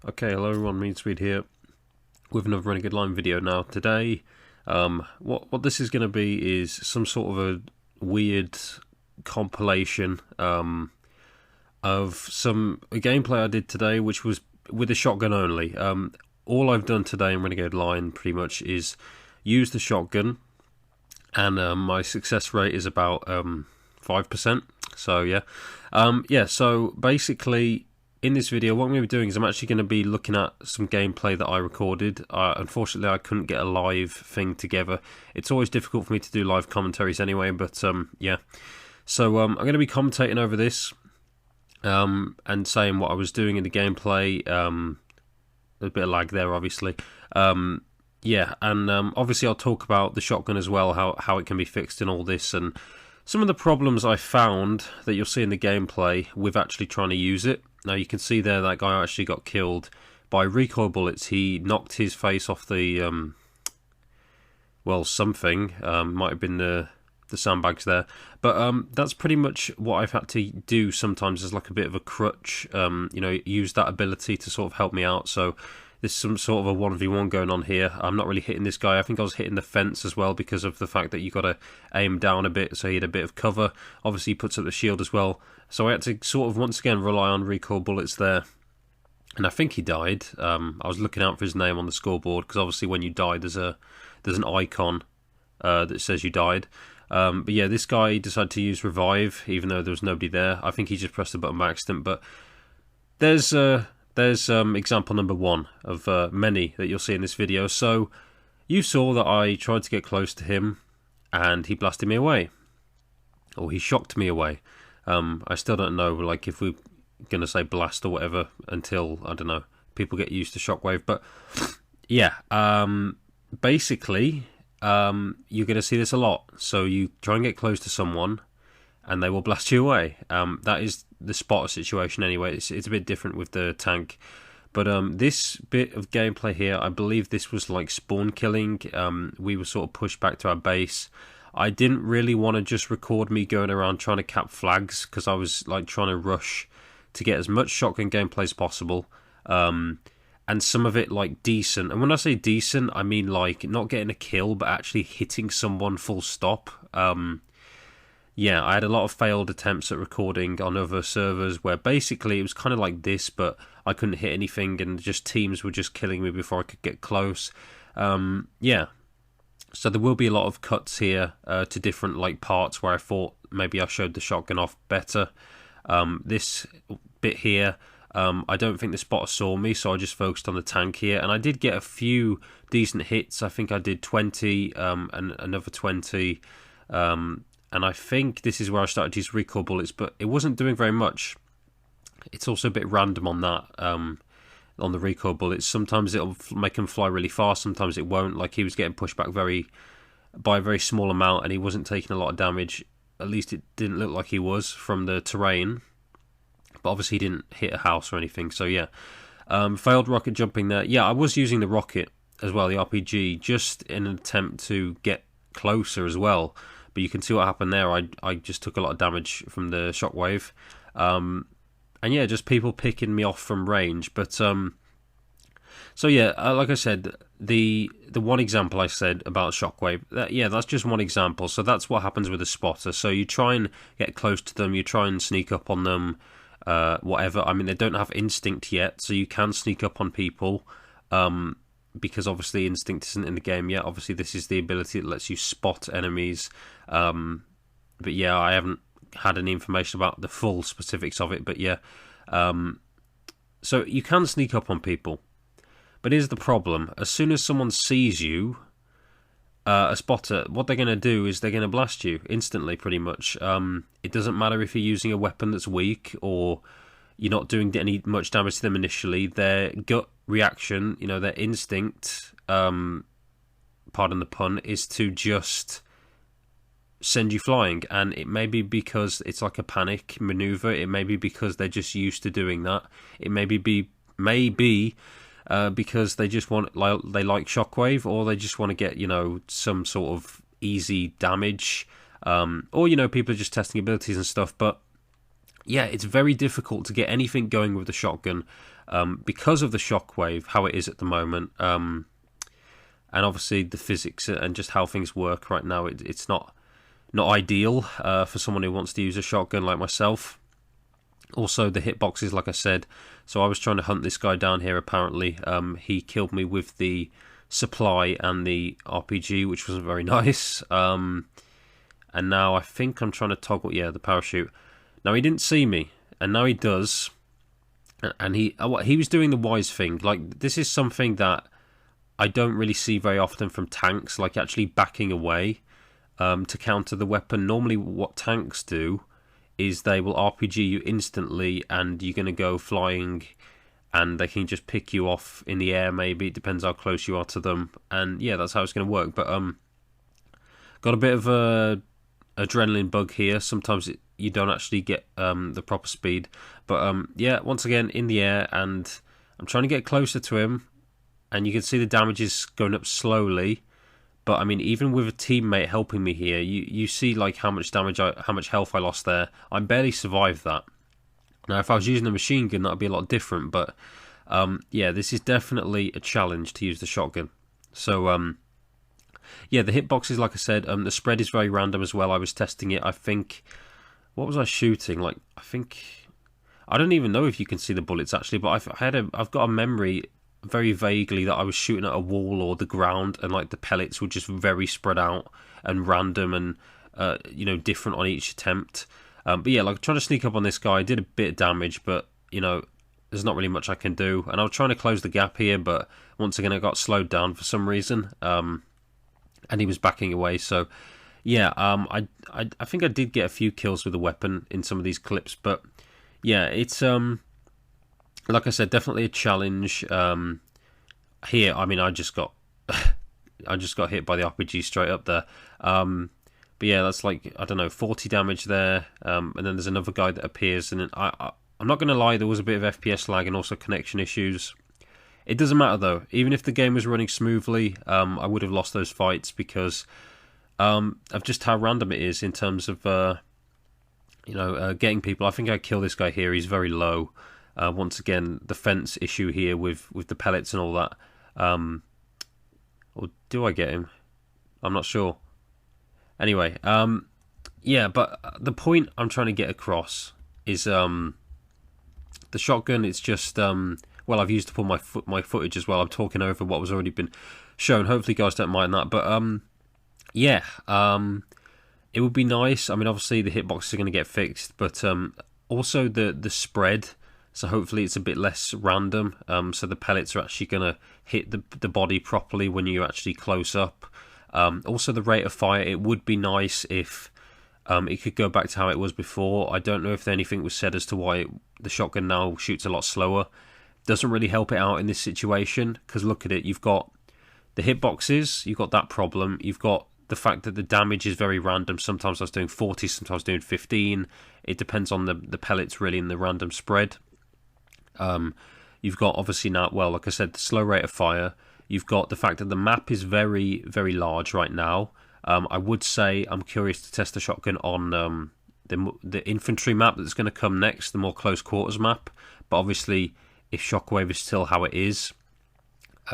Okay, hello everyone, MeanSpeed here with another Renegade line video. Now today, what this is going to be is some sort of a weird compilation of a gameplay I did today, which was with a shotgun only. All I've done today in Renegade line pretty much is use the shotgun, and my success rate is about 5%. So yeah. So basically, in this video, what I'm going to be doing is I'm actually going to be looking at some gameplay that I recorded. Unfortunately, I couldn't get a live thing together. It's always difficult for me to do live commentaries anyway, but yeah. So I'm going to be commentating over this and saying what I was doing in the gameplay. A bit of lag there, obviously. Yeah, and obviously I'll talk about the shotgun as well, how it can be fixed and all this, and some of the problems I found that you'll see in the gameplay with actually trying to use it. Now you can see there that guy actually got killed by recoil bullets. He knocked his face off the, well, something. Might have been the sandbags there. But that's pretty much what I've had to do sometimes as like a bit of a crutch. Use that ability to sort of help me out. So there's some sort of a 1v1 going on here. I'm not really hitting this guy. I think I was hitting the fence as well because of the fact that you got to aim down a bit, so he had a bit of cover. Obviously, he puts up the shield as well. So I had to sort of once again rely on recoil bullets there. And I think he died. I was looking out for his name on the scoreboard because obviously when you die, there's an icon that says you died. But yeah, this guy decided to use revive even though there was nobody there. I think he just pressed the button by accident. But there's example number one of many that you'll see in this video. So you saw that I tried to get close to him and he blasted me away, or he shocked me away. I still don't know, like, if we're going to say blast or whatever until, I don't know, people get used to shockwave. But yeah, basically, you're going to see this a lot. So you try and get close to someone and they will blast you away. That is the spotter situation anyway. It's a bit different with the tank. But this bit of gameplay here, I believe this was like spawn killing. We were sort of pushed back to our base. I didn't really want to just record me going around trying to cap flags because I was like trying to rush to get as much shotgun gameplay as possible. And some of it like decent. And when I say decent, I mean like not getting a kill, but actually hitting someone full stop. Yeah, I had a lot of failed attempts at recording on other servers where basically it was kind of like this, but I couldn't hit anything and just teams were just killing me before I could get close. Yeah, so there will be a lot of cuts here to different like parts where I thought maybe I showed the shotgun off better. This bit here, I don't think the spotter saw me, so I just focused on the tank here, and I did get a few decent hits. I think I did 20 and another 20. And I think this is where I started to use recoil bullets, but it wasn't doing very much. It's also a bit random on that, on the recoil bullets. Sometimes it'll make them fly really fast, sometimes it won't. Like, he was getting pushed back by a very small amount, and he wasn't taking a lot of damage. At least it didn't look like he was from the terrain. But obviously he didn't hit a house or anything, so yeah. Failed rocket jumping there. Yeah, I was using the rocket as well, the RPG, just in an attempt to get closer as well. But you can see what happened there. I just took a lot of damage from the shockwave. And yeah, just people picking me off from range. But so yeah, like I said, the one example I said about shockwave, that's just one example. So that's what happens with a spotter. So you try and get close to them, you try and sneak up on them, whatever. I mean, they don't have instinct yet, so you can sneak up on people. Because obviously instinct isn't in the game yet. Obviously this is the ability that lets you spot enemies. But yeah, I haven't had any information about the full specifics of it. But yeah, so you can sneak up on people. But here's the problem. As soon as someone sees you, a spotter, what they're going to do is they're going to blast you instantly, pretty much. It doesn't matter if you're using a weapon that's weak or you're not doing any much damage to them initially. Their gut reaction, their instinct, pardon the pun, is to just send you flying. And it may be because it's like a panic maneuver. It may be because they're just used to doing that. It may be because they just they like shockwave, or they just want to get some sort of easy damage, or people are just testing abilities and stuff. But yeah, it's very difficult to get anything going with the shotgun. because of the shockwave, how it is at the moment, and obviously the physics and just how things work right now. It's not ideal for someone who wants to use a shotgun like myself. Also, the hitboxes, like I said. So I was trying to hunt this guy down here. Apparently, he killed me with the supply and the RPG, which wasn't very nice. And now I think I'm trying to toggle, the parachute. Now he didn't see me, and now he does. And he was doing the wise thing. Like, this is something that I don't really see very often from tanks, like actually backing away to counter the weapon. Normally what tanks do is they will RPG you instantly, and you're going to go flying, and they can just pick you off in the air, maybe. It depends how close you are to them. And yeah, that's how it's going to work. But got a bit of a adrenaline bug here. Sometimes you don't actually get the proper speed. But yeah, once again, in the air, and I'm trying to get closer to him, and you can see the damage is going up slowly. But I mean, even with a teammate helping me here, you see like how much damage, how much health I lost there. I barely survived that. Now, if I was using a machine gun, that would be a lot different. But yeah, this is definitely a challenge to use the shotgun. So yeah, the hitboxes, like I said, the spread is very random as well. I was testing it. I think, what was I shooting? Like, I don't even know if you can see the bullets actually. But I've got a memory very vaguely that I was shooting at a wall or the ground, and like the pellets were just very spread out and random, and different on each attempt. But yeah, like trying to sneak up on this guy, I did a bit of damage, but there's not really much I can do. And I was trying to close the gap here, but once again I got slowed down for some reason, and he was backing away. So yeah, I think I did get a few kills with the weapon in some of these clips, but yeah, it's like I said, definitely a challenge. Here, I mean, I just got hit by the RPG straight up there. But yeah, that's like, I don't know, 40 damage there. And then there's another guy that appears, and I'm not going to lie, there was a bit of FPS lag and also connection issues. It doesn't matter though. Even if the game was running smoothly, I would have lost those fights because of just how random it is in terms of getting people. I think I kill this guy here. He's very low. Once again, the fence issue here with the pellets and all that. Or do I get him? I'm not sure. Anyway, yeah, but the point I'm trying to get across is the shotgun. It's just well, I've used up all my footage as well. I'm talking over what was already been shown. Hopefully, you guys don't mind that. But yeah, it would be nice. I mean, obviously the hitboxes are going to get fixed, but also the spread. So hopefully it's a bit less random. So the pellets are actually going to hit the body properly when you're actually close up. Also the rate of fire. It would be nice if it could go back to how it was before. I don't know if anything was said as to why the shotgun now shoots a lot slower. Doesn't really help it out in this situation, because look at it. You've got the hitboxes. You've got that problem. You've got the fact that the damage is very random. Sometimes I was doing 40, sometimes I was doing 15. It depends on the pellets really and the random spread. You've got obviously now, well, like I said, the slow rate of fire. You've got the fact that the map is very, very large right now. I would say I'm curious to test the shotgun on the infantry map that's going to come next, the more close quarters map. But obviously, if Shockwave is still how it is,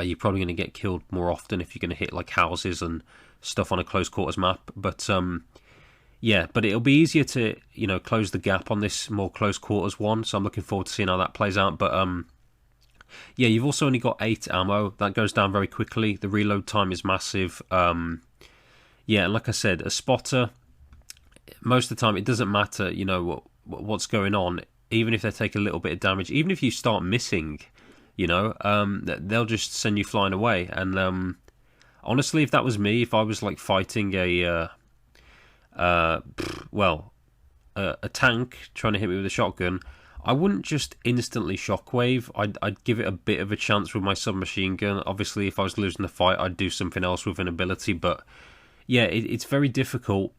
you're probably going to get killed more often if you're going to hit like houses and stuff on a close quarters map. But yeah, but it'll be easier to close the gap on this more close quarters one. So I'm looking forward to seeing how that plays out. But yeah, you've also only got 8 ammo. That goes down very quickly. The reload time is massive. Yeah, and like I said, a spotter, most of the time it doesn't matter, what's going on. Even if they take a little bit of damage, even if you start missing, they'll just send you flying away. And honestly, if that was me, if I was like fighting a tank trying to hit me with a shotgun, I wouldn't just instantly shockwave. I'd give it a bit of a chance with my submachine gun. Obviously, if I was losing the fight, I'd do something else with an ability. But yeah, it's very difficult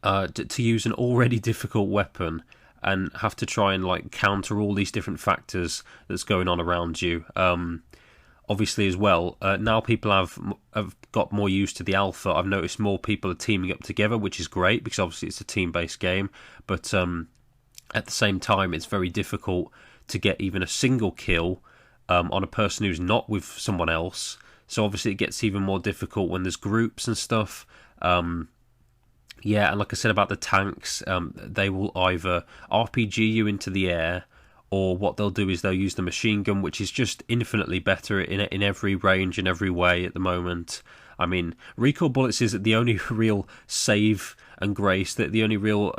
to use an already difficult weapon and have to try and like counter all these different factors that's going on around you. Obviously, as well, now people have got more used to the alpha. I've noticed more people are teaming up together, which is great because obviously it's a team-based game. But at the same time, it's very difficult to get even a single kill on a person who's not with someone else. So obviously it gets even more difficult when there's groups and stuff. Yeah, and like I said about the tanks, they will either RPG you into the air, or what they'll do is they'll use the machine gun, which is just infinitely better in every range and every way at the moment. I mean, recoil bullets is the only real save and grace, that the only real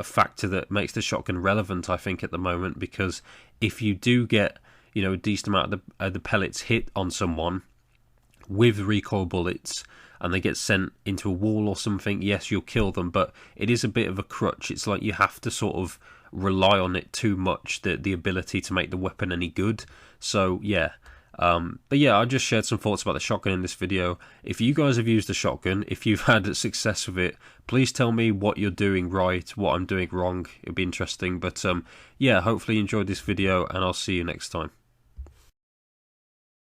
factor that makes the shotgun relevant, I think, at the moment, because if you do get, you know, a decent amount of the pellets hit on someone with recoil bullets, and they get sent into a wall or something, yes, you'll kill them, but it is a bit of a crutch. It's like you have to sort of rely on it too much, the ability to make the weapon any good. So, yeah. But yeah, I just shared some thoughts about the shotgun in this video. If you guys have used the shotgun, if you've had success with it, please tell me what you're doing right, what I'm doing wrong. It'd be interesting. But yeah, hopefully you enjoyed this video, and I'll see you next time.